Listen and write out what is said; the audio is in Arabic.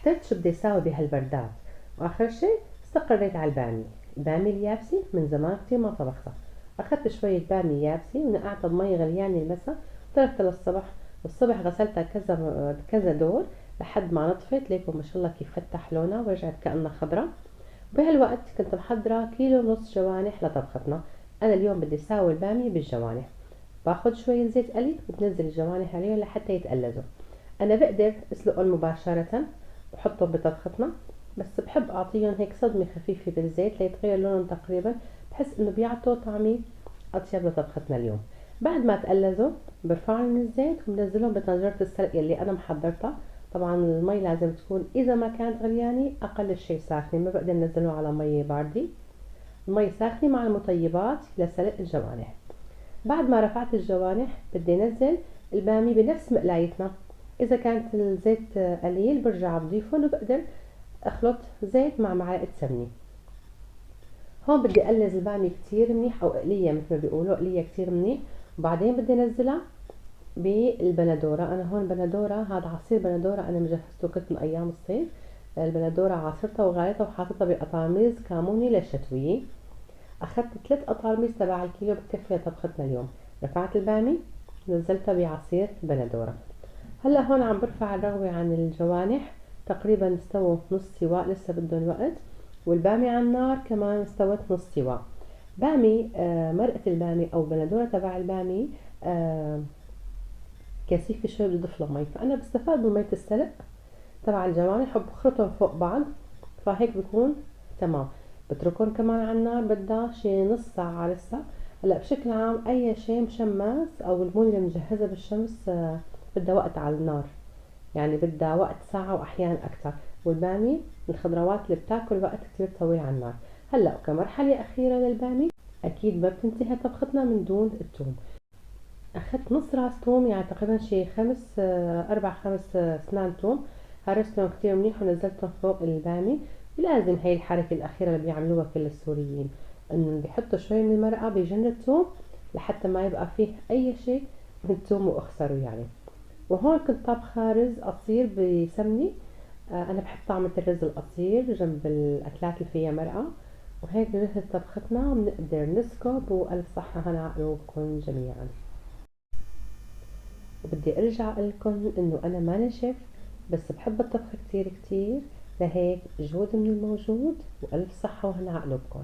احترت شو بدي اساوي بهالبردات، واخر شي استقريت على البامية اليابسة. من زمان كتير ما طبختها. اخذت شوية بامية يابسة ونقعتها بمي غليانة المسا وتركتها للصبح. والصبح غسلتها كذا دور لحد ما نطفت. ليكم ما شاء الله كيف فتح لونها ورجعت كأنها خضرة. بهالوقت كنت محضرة كيلو ونص جوانح لطبختنا. انا اليوم بدي اساوي البامية بالجوانح. باخد شوية زيت قلي وبنزل الجوانح عليهم لحتى يتقلزوا. انا بقدر اسلقهم مباشرة وحطهم بطبختنا، بس بحب اعطيهم هيك صدمة خفيفة بالزيت ليتغير لونهم تقريبا، بحس انه بيعطوا طعمي اطيب لطبختنا اليوم. بعد ما تقلزوا برفعهم من الزيت وبنزلهم بطنجرة السلق اللي انا محضرتها. طبعا المي لازم تكون اذا ما كانت غليانة اقل شي ساخنة، ما بقدر نزله على مي باردة. المي ساخنة مع المطيبات لسلق الجوانح. بعد ما رفعت الجوانح بدي انزل البامي بنفس مقلايتنا. اذا كانت الزيت قليل برجع بضيفه وبقدر اخلط زيت مع معلقة سمنة. هون بدي اقلز البامي كتير منيح او اقليها مثل ما بيقولوا، اقليها كتير منيح. وبعدين بدي انزلها بالبندورة. انا هون بندورة، هذا عصير بندورة انا مجهزته كنت من ايام الصيف. البندورة عصرتها وغليتها وحاططها بقطاميز كاموني للشتوية. اخذت 3 قطاميز تبع الكيلو بتكفي لطبختنا اليوم. رفعت البامي نزلتها بعصير بندورة. هلا هون عم برفع الرغوة عن الجوانح، تقريبا استووا نص سواء، لسه بدهم وقت. والبامي على النار كمان استوت نص سواء. بامي مرقة البامي او بندورة تبع البامي آه كثيفة شوي، بدي اضيف لها مي، فانا بستفاد من مية السلق تبع الجوانح وبخلطهم فوق بعض، فهيك بكون تمام. بتركهم كمان على النار بدها شي نص ساعة لسه. هلا بشكل عام اي شي مشمس او المونة اللي مجهزة بالشمس بدها وقت على النار، يعني بدها وقت ساعة واحيانا اكتر. والبامي من الخضروات اللي بتاكل وقت كتير طويل على النار. هلا كمرحلة اخيرة للبامي، اكيد ما بتنتهي طبختنا من دون الثوم. اخذت نص راس توم، يعني تقريبا شي 5 اسنان توم. هرستهم كتير منيح ونزلتهم فوق البامي. ولازم هي الحركة الأخيرة اللي بيعملوها كل السوريين، إنه بيحطوا شوي من المرقة بجنب التوم لحتى ما يبقى فيه أي شيء من التوم وأخسره يعني. وهون كنت طابخة رز قصير بسمنة. أنا بحب طعمة الرز القصير جنب الأكلات اللي فيها مرقة. وهيك بنهي طبختنا وبنقدر نسكب، وألف صحة هنا عقلكم جميعا. وبدي ارجع اقولكم انه انا ماني شيف، بس بحب الطبخ كتير كتير. لهيك جود من الموجود، والف صحة وهنا عقلكم.